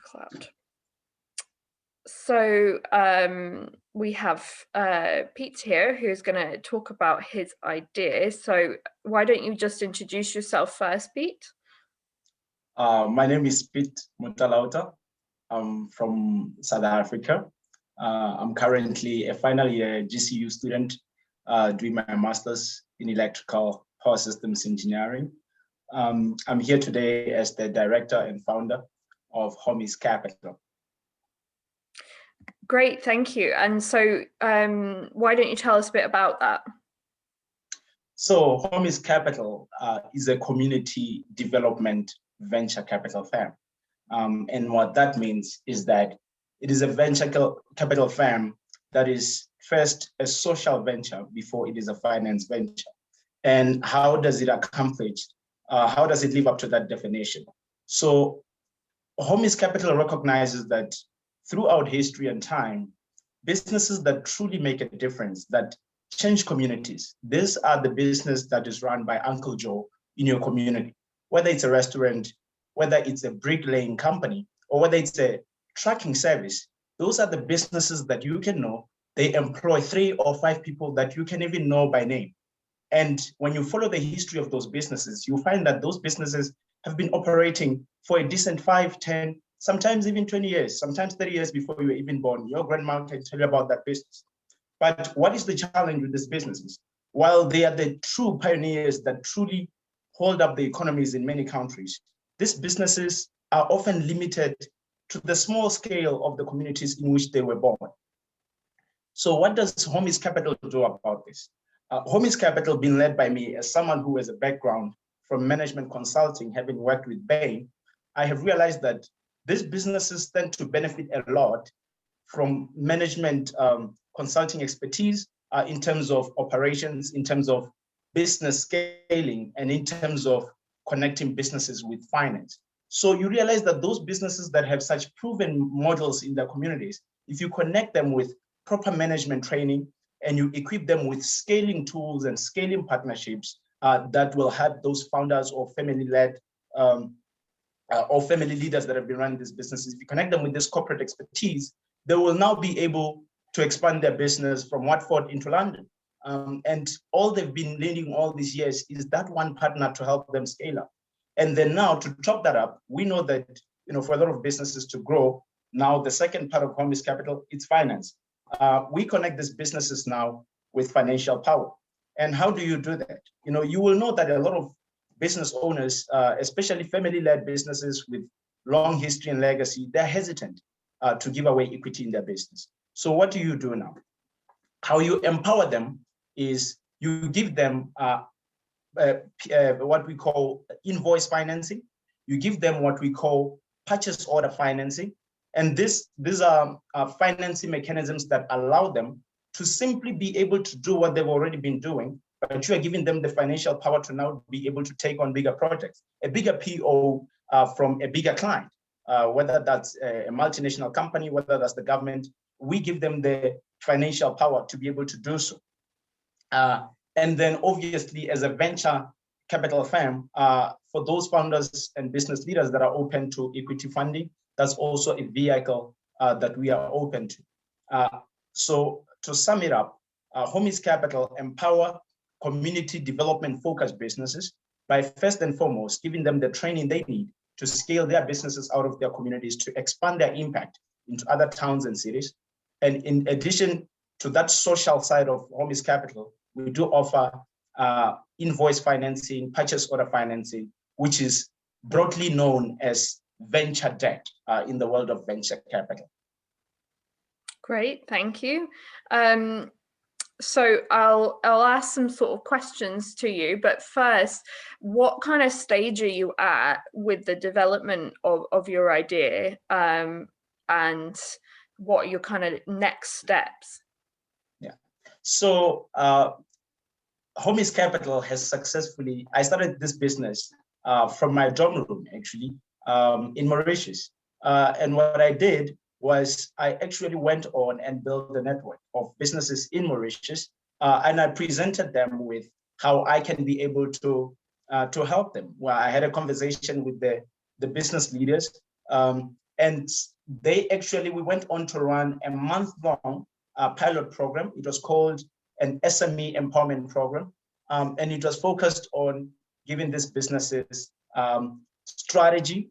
Cloud. So we have Piet here, who's going to talk about his idea. So why don't you just introduce yourself first, Piet? My name is Piet Motalaota. I'm from South Africa. I'm currently a final year GCU student doing my master's in electrical power systems engineering. I'm here today as the director and founder of Homies Capital. Great, thank you. And so why don't you tell us a bit about that? So Homies Capital is a community development venture capital firm. And what that means is that it is a venture capital firm that is first a social venture before it is a finance venture. And how does it accomplish? How does it live up to that definition? So Homies Capital recognizes that throughout history and time, businesses that truly make a difference, that change communities, these are the business that is run by Uncle Joe in your community, whether it's a restaurant, whether it's a bricklaying company, or whether it's a trucking service. Those are the businesses that you can know. They employ 3 or 5 people that you can even know by name. And when you follow the history of those businesses, you find that those businesses have been operating for a decent 5, 10, sometimes even 20 years, sometimes 30 years before you were even born. Your grandma can tell you about that business. But what is the challenge with these businesses? While they are the true pioneers that truly hold up the economies in many countries, these businesses are often limited to the small scale of the communities in which they were born. So what does Homies Capital do about this? Homies Capital, being led by me as someone who has a background from management consulting, having worked with Bain, I have realized that these businesses tend to benefit a lot from management consulting expertise in terms of operations, in terms of business scaling, and in terms of connecting businesses with finance. So you realize that those businesses that have such proven models in their communities, if you connect them with proper management training and you equip them with scaling tools and scaling partnerships that will help those founders or family-led or family leaders that have been running these businesses, if you connect them with this corporate expertise, they will now be able to expand their business from Watford into London. And all they've been needing all these years is that one partner to help them scale up. And then now to top that up, we know that for a lot of businesses to grow, now the second part of Homies Capital, it's finance. We connect these businesses now with financial power. And how do you do that? You will know that a lot of business owners, especially family-led businesses with long history and legacy, they're hesitant to give away equity in their business. So what do you do now? How you empower them is you give them what we call invoice financing. You give them what we call purchase order financing. And these are financing mechanisms that allow them to simply be able to do what they've already been doing, but you are giving them the financial power to now be able to take on bigger projects, a bigger PO from a bigger client, whether that's a multinational company, whether that's the government. We give them the financial power to be able to do so. And then obviously as a venture capital firm, for those founders and business leaders that are open to equity funding, that's also a vehicle that we are open to. So to sum it up, Homies Capital empower community development focused businesses by first and foremost giving them the training they need to scale their businesses out of their communities, to expand their impact into other towns and cities. And in addition to that social side of Homies Capital, we do offer invoice financing, purchase order financing, which is broadly known as venture debt in the world of venture capital. Great, thank you. So I'll ask some sort of questions to you, but first, what kind of stage are you at with the development of your idea, and what are your kind of next steps? Yeah, so Homies Capital has successfully, I started this business from my dorm room actually in Mauritius, and what I did was I actually went on and built a network of businesses in Mauritius, and I presented them with how I can be able to help them. Well, I had a conversation with the business leaders, And we went on to run a month-long pilot program. It was called an SME empowerment program. And it was focused on giving these businesses strategy.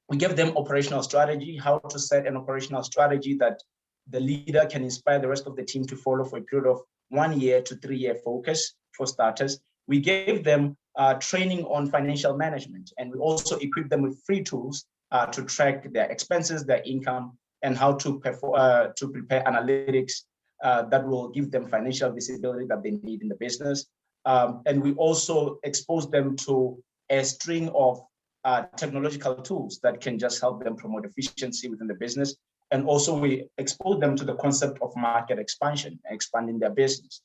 We gave them operational strategy, how to set an operational strategy that the leader can inspire the rest of the team to follow for a period of 1 year to 3 year focus for starters. We gave them training on financial management, and we also equipped them with free tools to track their expenses, their income, and how to prepare analytics that will give them financial visibility that they need in the business. And we also exposed them to a string of technological tools that can just help them promote efficiency within the business. And also we exposed them to the concept of market expansion, expanding their business.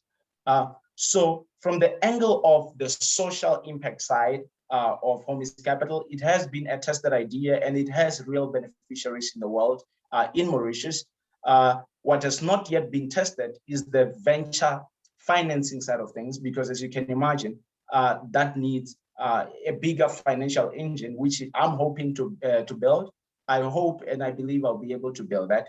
So from the angle of the social impact side of Homies Capital, it has been a tested idea and it has real beneficiaries in the world, in Mauritius. What has not yet been tested is the venture financing side of things, because as you can imagine, that needs a bigger financial engine, which I'm hoping to build. I hope and I believe I'll be able to build that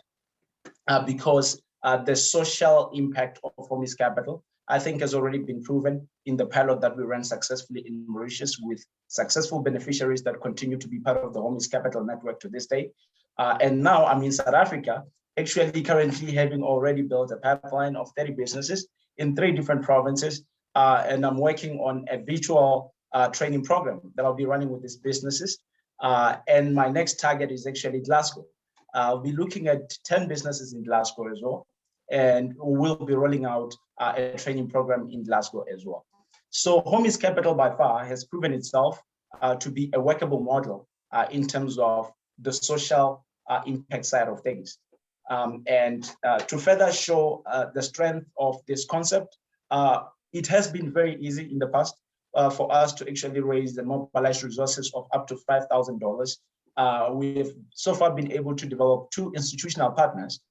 because the social impact of Homies Capital, I think, has already been proven in the pilot that we ran successfully in Mauritius with successful beneficiaries that continue to be part of the Homies Capital network to this day. And now I'm in South Africa, actually currently having already built a pipeline of 30 businesses in 3 different provinces. And I'm working on a virtual training program that I'll be running with these businesses. And my next target is actually Glasgow. I'll be looking at 10 businesses in Glasgow as well. And we'll be rolling out a training program in Glasgow as well. So Homies Capital by far has proven itself to be a workable model in terms of the social impact side of things. And to further show the strength of this concept, it has been very easy in the past for us to actually raise the mobilized resources of up to $5,000. We've so far been able to develop 2 institutional partners,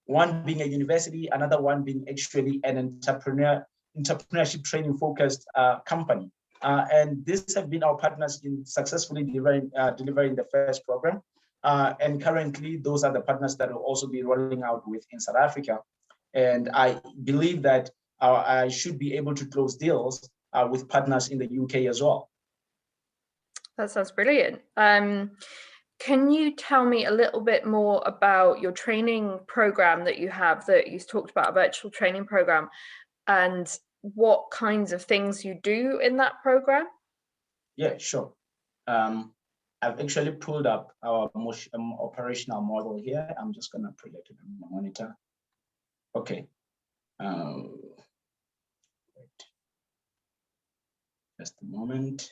one being a university, another one being actually an entrepreneurship training focused company. And these have been our partners in successfully delivering the first program. And currently, those are the partners that will also be rolling out with in South Africa. And I believe that I should be able to close deals with partners in the UK as well. That sounds brilliant. Can you tell me a little bit more about your training program that you have, that you talked about, a virtual training program, and what kinds of things you do in that program? Yeah, sure. I've actually pulled up our operational model here. I'm just going to project it on my monitor. Okay. Just a moment.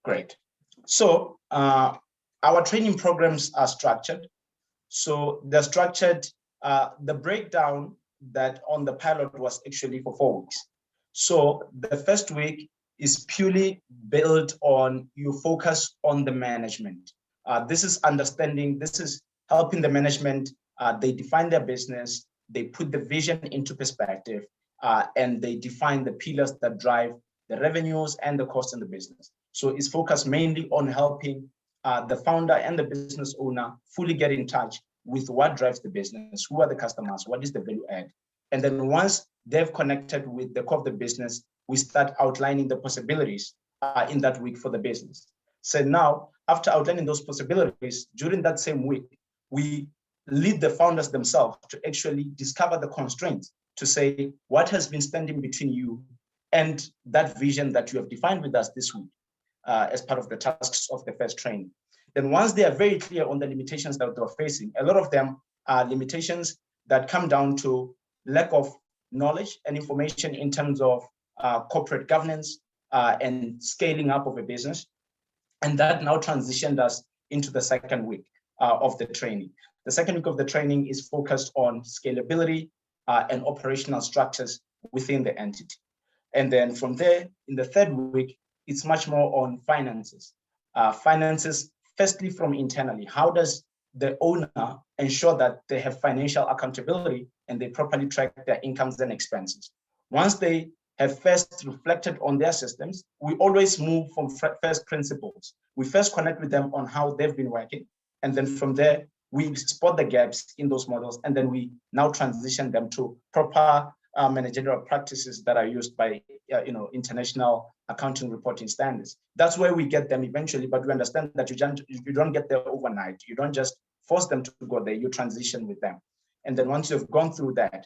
Great. So our training programs are structured. So they're structured, the breakdown that on the pilot was actually for 4 weeks. So the first week is purely built on you focus on the management. This is understanding, this is helping the management. They define their business, they put the vision into perspective, and they define the pillars that drive the revenues and the costs in the business. So it's focused mainly on helping the founder and the business owner fully get in touch with what drives the business, who are the customers, what is the value add. And then once they've connected with the core of the business, we start outlining the possibilities in that week for the business. So now, after outlining those possibilities, during that same week, we lead the founders themselves to actually discover the constraints, to say what has been standing between you and that vision that you have defined with us this week as part of the tasks of the first training. Then once they are very clear on the limitations that they're facing, a lot of them are limitations that come down to lack of knowledge and information in terms of corporate governance and scaling up of a business. And that now transitioned us into the second week of the training. The second week of the training is focused on scalability and operational structures within the entity. And then from there, in the third week, it's much more on finances. Finances, firstly from internally. How does the owner ensure that they have financial accountability and they properly track their incomes and expenses? Once they have first reflected on their systems, we always move from first principles. We first connect with them on how they've been working. And then from there, we spot the gaps in those models. And then we now transition them to proper managerial practices that are used by international accounting reporting standards. That's where we get them eventually, but we understand that you don't get there overnight. You don't just force them to go there, you transition with them. And then once you've gone through that,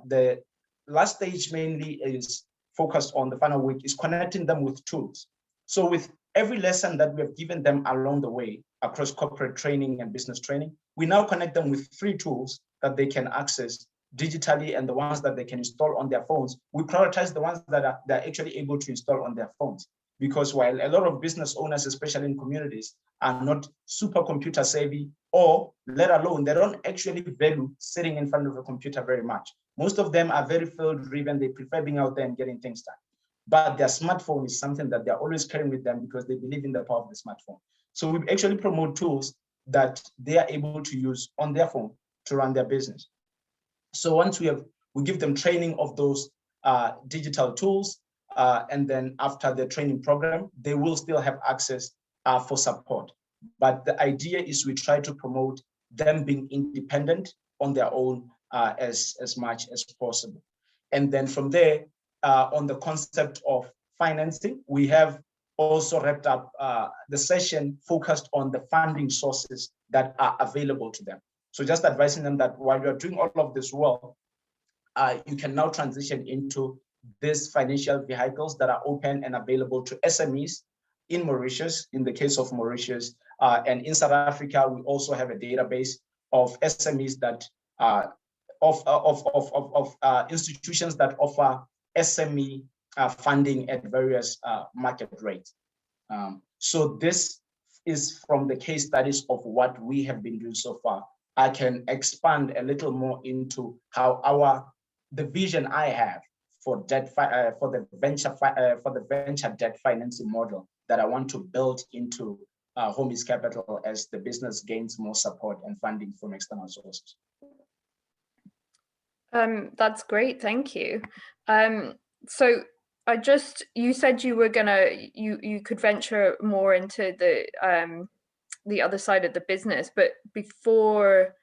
the last stage mainly is focused on the final week is connecting them with tools. So with every lesson that we have given them along the way across corporate training and business training, we now connect them with free tools that they can access digitally and the ones that they can install on their phones. We prioritize the ones that they're actually able to install on their phones. Because while a lot of business owners, especially in communities, are not super computer savvy, or let alone, they don't actually value sitting in front of a computer very much. Most of them are very field driven. They prefer being out there and getting things done. But their smartphone is something that they're always carrying with them because they believe in the power of the smartphone. So we actually promote tools that they are able to use on their phone to run their business. So once we give them training of those digital tools, and then after the training program, they will still have access for support. But the idea is we try to promote them being independent on their own as much as possible. And then from there, on the concept of financing, we have also wrapped up the session focused on the funding sources that are available to them. So just advising them that while you're doing all of this well, you can now transition into these financial vehicles that are open and available to SMEs in Mauritius, in the case of Mauritius. And in South Africa, we also have a database of SMEs that of institutions that offer SME funding at various market rates. So this is from the case studies of what we have been doing so far. I can expand a little more into how the vision I have for the venture debt financing model that I want to build into Homies Capital as the business gains more support and funding from external sources. That's great, thank you. So you said you were you could venture more into the other side of the business, but before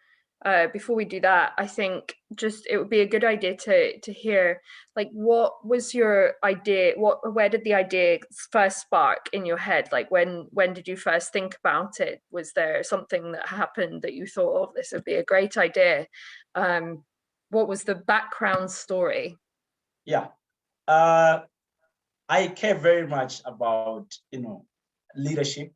we do that, I think it would be a good idea to hear, like, what was your idea? Where did the idea first spark in your head? Like, when did you first think about it? Was there something that happened that you thought, oh, this would be a great idea? What was the background story? Yeah, I care very much about leadership.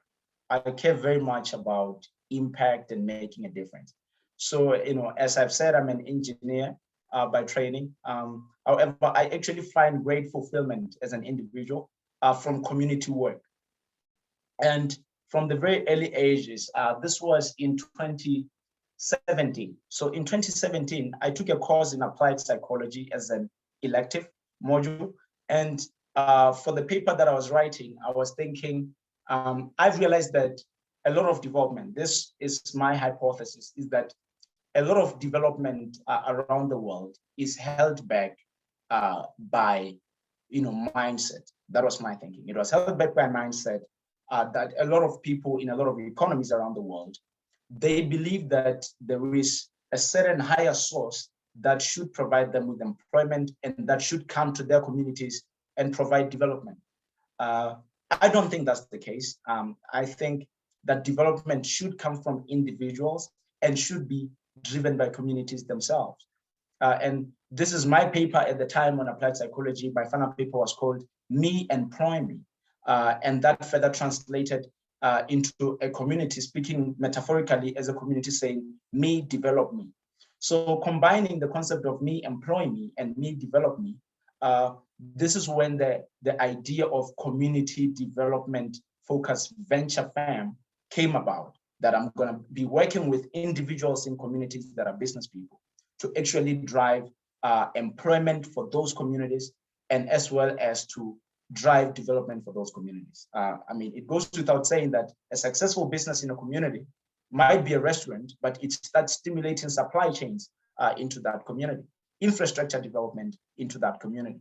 I care very much about impact and making a difference. So, as I've said, I'm an engineer by training. However, I actually find great fulfillment as an individual from community work. And from the very early ages, this was in 2017. So in 2017, I took a course in applied psychology as an elective module. And for the paper that I was writing, I was thinking, I've realized that a lot of development, this is my hypothesis, is that a lot of development around the world is held back by mindset. That was my thinking. It was held back by mindset that a lot of people in a lot of economies around the world, they believe that there is a certain higher source that should provide them with employment and that should come to their communities and provide development. I don't think that's the case. I think that development should come from individuals and should be driven by communities themselves. And this is my paper at the time on applied psychology. My final paper was called Me Employ Me. And that further translated into a community speaking metaphorically as a community saying, me develop me. So combining the concept of me employ me and me develop me, this is when the idea of community development focused venture firm came about, that I'm going to be working with individuals in communities that are business people to actually drive employment for those communities, and as well as to drive development for those communities. I mean, it goes without saying that a successful business in a community might be a restaurant, but it starts stimulating supply chains into that community, infrastructure development into that community.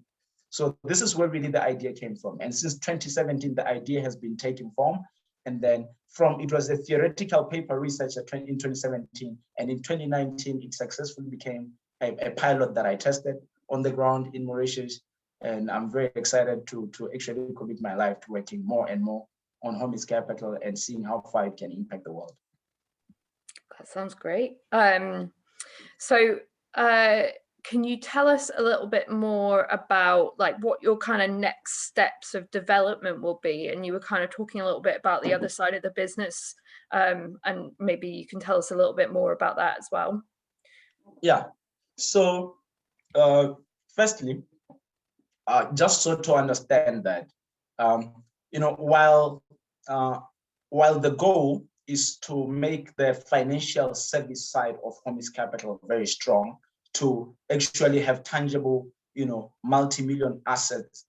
So this is where really the idea came from. And since 2017, the idea has been taking form. And then it was a theoretical paper research in 2017. And in 2019, it successfully became a pilot that I tested on the ground in Mauritius. And I'm very excited to actually commit my life to working more and more on Homies Capital and seeing how far it can impact the world. That sounds great. Can you tell us a little bit more about like what your kind of next steps of development will be? And you were kind of talking a little bit about the other side of the business, and maybe you can tell us a little bit more about that as well. Yeah. So firstly, just so to understand that, while the goal is to make the financial service side of Homies Capital very strong, to actually have tangible, multi-million assets,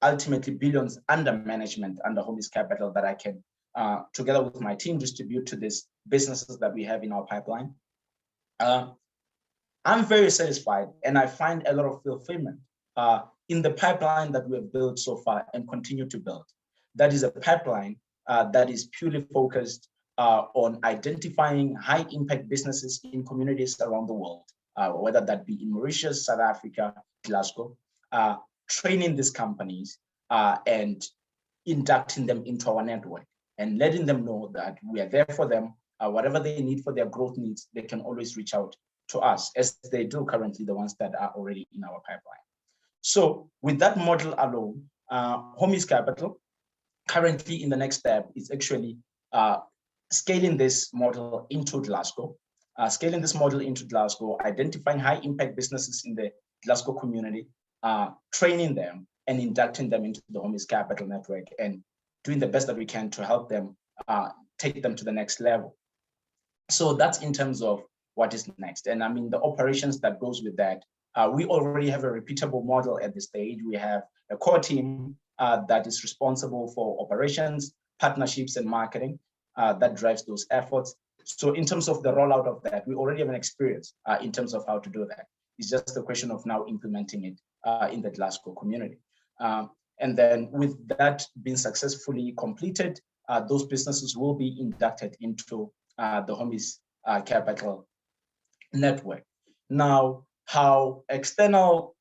ultimately billions under management under Homies Capital that I can, together with my team, distribute to these businesses that we have in our pipeline. I'm very satisfied, and I find a lot of fulfillment in the pipeline that we have built so far and continue to build. That is a pipeline that is purely focused on identifying high impact businesses in communities around the world, whether that be in Mauritius, South Africa, Glasgow, training these companies and inducting them into our network and letting them know that we are there for them. Whatever they need for their growth needs, they can always reach out to us, as they do currently, the ones that are already in our pipeline. So with that model alone, Homies Capital currently in the next step is actually scaling this model into Glasgow, identifying high impact businesses in the Glasgow community, training them and inducting them into the Homies Capital network and doing the best that we can to help them take them to the next level. So that's in terms of what is next. And I mean, the operations that goes with that, we already have a repeatable model at this stage. We have a core team that is responsible for operations, partnerships, and marketing that drives those efforts. So in terms of the rollout of that, we already have an experience in terms of how to do that. It's just a question of now implementing it in the Glasgow community. And then with that being successfully completed, those businesses will be inducted into the Homies Capital network. Now, how external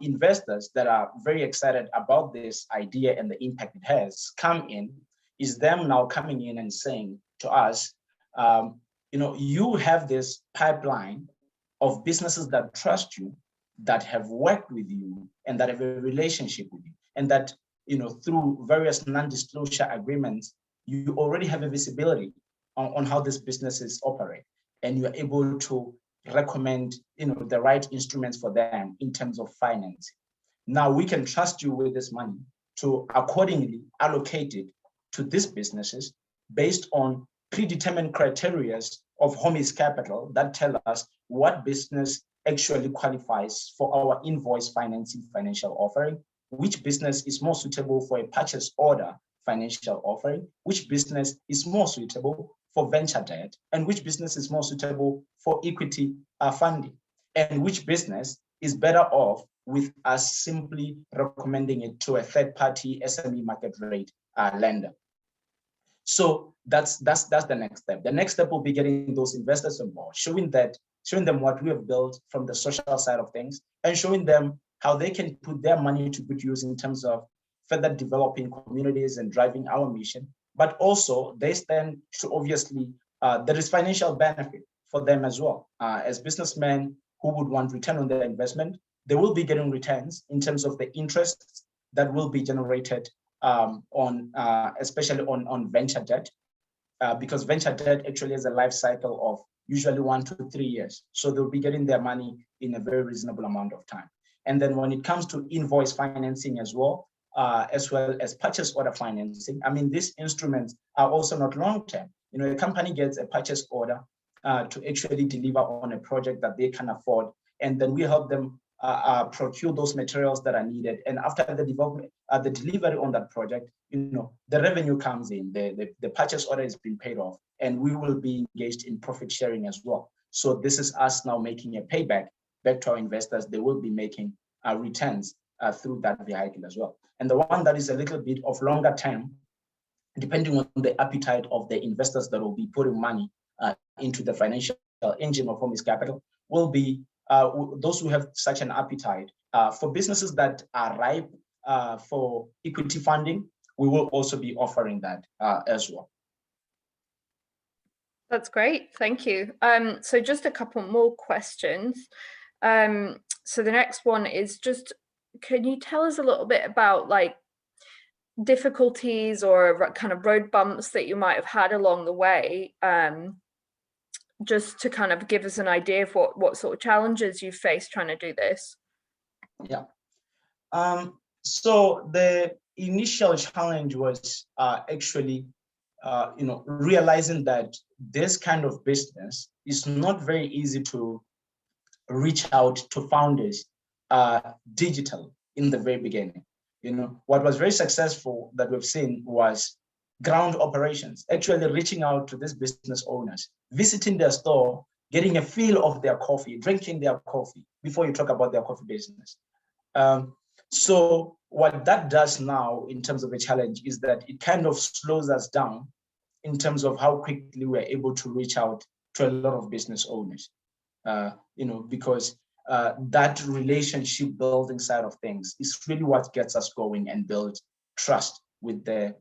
investors that are very excited about this idea and the impact it has come in is them now coming in and saying to us, you have this pipeline of businesses that trust you, that have worked with you, and that have a relationship with you, and that through various non-disclosure agreements, you already have a visibility on how these businesses operate, and you're able to recommend the right instruments for them in terms of financing. Now we can trust you with this money to accordingly allocate it to these businesses based on predetermined criteria of Homies Capital that tell us what business actually qualifies for our invoice financing financial offering, which business is more suitable for a purchase order financial offering, which business is more suitable for venture debt, and which business is more suitable for equity funding, and which business is better off with us simply recommending it to a third-party SME market rate lender. So that's the next step. The next step will be getting those investors on board, showing them what we have built from the social side of things, and showing them how they can put their money to good use in terms of further developing communities and driving our mission. But also they stand to obviously, there is financial benefit for them as well. As businessmen who would want return on their investment, they will be getting returns in terms of the interest that will be generated especially on venture debt, because venture debt actually has a life cycle of usually 1 to 3 years. So they'll be getting their money in a very reasonable amount of time. And then when it comes to invoice financing as well as purchase order financing, I mean, these instruments are also not long-term. A company gets a purchase order to actually deliver on a project that they can afford, and then we help them procure those materials that are needed. And after the development, the delivery on that project, the revenue comes in, the purchase order is being paid off, and we will be engaged in profit sharing as well. So this is us now making a payback back to our investors. They will be making returns through that vehicle as well. And the one that is a little bit of longer term, depending on the appetite of the investors that will be putting money into the financial engine of Homies Capital, will be those who have such an appetite. For businesses that are ripe for equity funding, we will also be offering that as well. That's great, thank you. So just a couple more questions. So the next one is just, can you tell us a little bit about like difficulties or kind of road bumps that you might have had along the way, just to kind of give us an idea of what sort of challenges you faced trying to do this? Yeah. So the initial challenge was actually realizing that this kind of business is not very easy to reach out to founders digital in the very beginning. What was very successful that we've seen was ground operations, actually reaching out to these business owners, visiting their store, getting a feel of their coffee, drinking their coffee before you talk about their coffee business. So what that does now in terms of a challenge is that it kind of slows us down in terms of how quickly we're able to reach out to a lot of business owners, because that relationship building side of things is really what gets us going and builds trust with the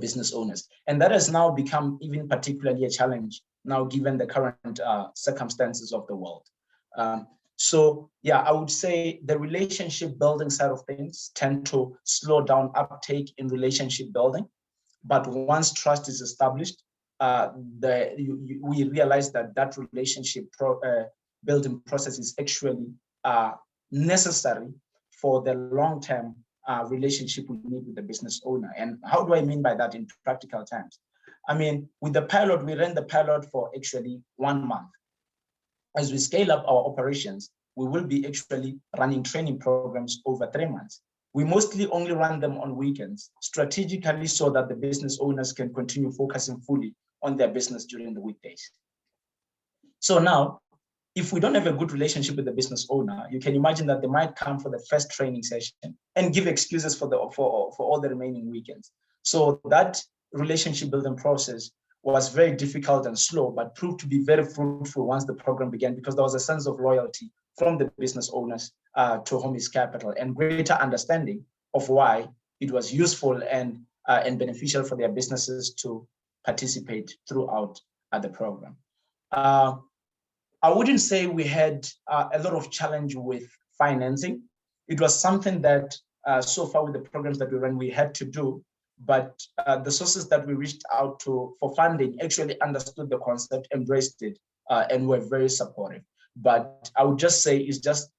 business owners. And that has now become even particularly a challenge now, given the current circumstances of the world. So yeah, I would say the relationship building side of things tend to slow down uptake in relationship building. But once trust is established, we realize that relationship building process is actually necessary for the long-term relationship we need with the business owner. And how do I mean by that in practical terms? I mean, with the pilot, we ran the pilot for actually 1 month. As we scale up our operations, we will be actually running training programs over 3 months. We mostly only run them on weekends, strategically, so that the business owners can continue focusing fully on their business during the weekdays. So now, if we don't have a good relationship with the business owner, you can imagine that they might come for the first training session and give excuses for all the remaining weekends. So that relationship building process was very difficult and slow, but proved to be very fruitful once the program began, because there was a sense of loyalty from the business owners to Homies Capital, and greater understanding of why it was useful and beneficial for their businesses to participate throughout the program. I wouldn't say we had a lot of challenge with financing. It was something that so far with the programs that we ran, we had to do, but the sources that we reached out to for funding actually understood the concept, embraced it, and were very supportive. But I would just say it's just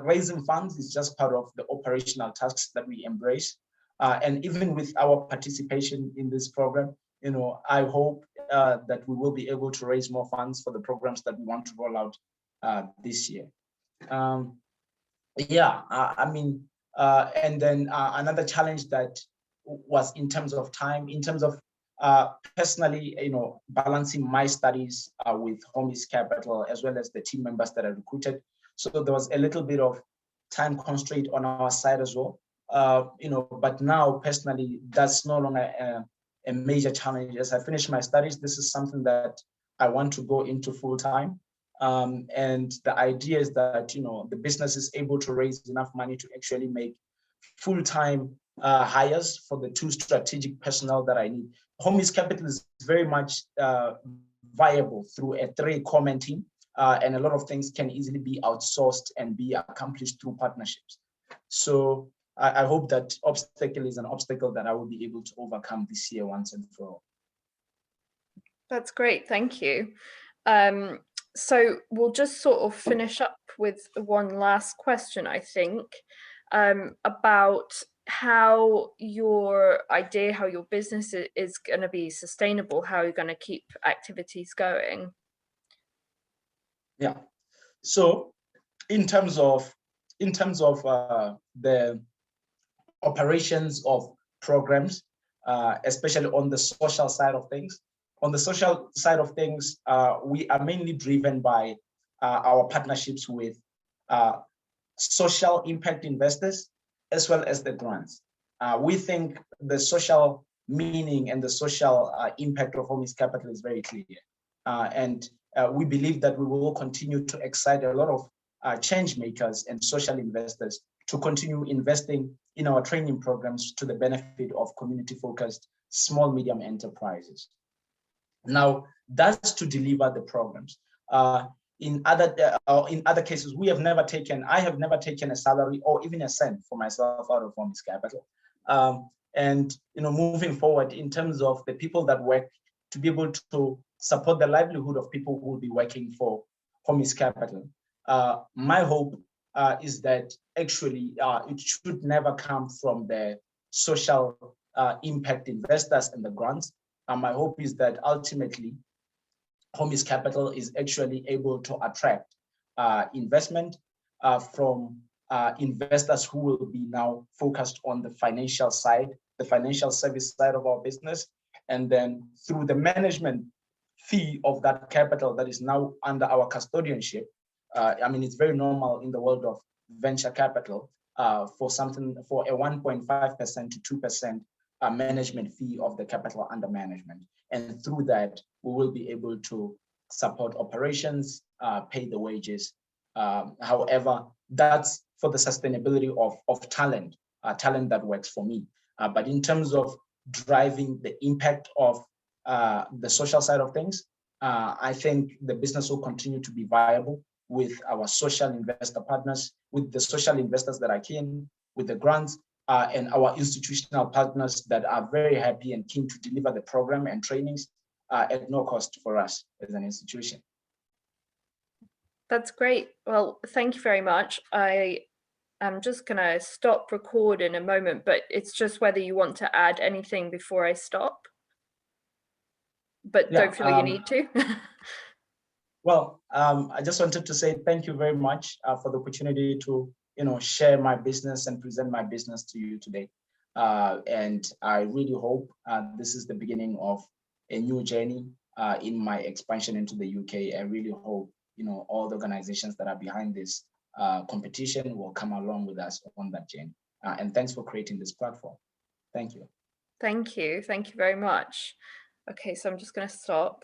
raising funds is just part of the operational tasks that we embrace. And even with our participation in this program, I hope that we will be able to raise more funds for the programs that we want to roll out this year. And then another challenge that was in terms of time, in terms of personally, balancing my studies with Homies Capital, as well as the team members that I recruited. So there was a little bit of time constraint on our side as well. But now personally, that's no longer a major challenge. As I finish my studies, this is something that I want to go into full time. And the idea is that, the business is able to raise enough money to actually make full-time hires for the 2 strategic personnel that I need. Homies Capital is very much viable through a 3-comment team, and a lot of things can easily be outsourced and be accomplished through partnerships. So I hope that obstacle is an obstacle that I will be able to overcome this year once and for all. That's great, thank you. So we'll just sort of finish up with one last question, I think, about how your idea, how your business is going to be sustainable, how you're going to keep activities going. Yeah. So in terms of the operations of programs, especially on the social side of things. On the social side of things, we are mainly driven by our partnerships with social impact investors, as well as the grants. We think the social meaning and the social impact of Homies Capital is very clear. And we believe that we will continue to excite a lot of change makers and social investors to continue investing in our training programs to the benefit of community-focused small, medium enterprises. Now, that's to deliver the programs. In other cases, I have never taken a salary or even a cent for myself out of Homies Capital. And moving forward, in terms of the people that work, to be able to support the livelihood of people who will be working for Homies Capital, my hope is that actually it should never come from the social impact investors and the grants. My hope is that ultimately Homies Capital is actually able to attract investment from investors who will be now focused on the financial side, the financial service side of our business, and then through the management fee of that capital that is now under our custodianship. I mean, it's very normal in the world of venture capital for a 1.5% to 2% management fee of the capital under management. And through that, we will be able to support operations, pay the wages. However, that's for the sustainability of talent, talent that works for me. But in terms of driving the impact of the social side of things, I think the business will continue to be viable with our social investor partners, with the social investors that are keen, with the grants, and our institutional partners that are very happy and keen to deliver the program and trainings at no cost for us as an institution. That's great. Well, thank you very much. I am just going to stop record in a moment, but it's just whether you want to add anything before I stop. But don't feel you need to. Well, I just wanted to say thank you very much for the opportunity to share my business and present my business to you today. And I really hope this is the beginning of a new journey in my expansion into the UK. I really hope all the organizations that are behind this competition will come along with us on that journey. And thanks for creating this platform. Thank you. Thank you. Thank you very much. Okay, so I'm just going to stop.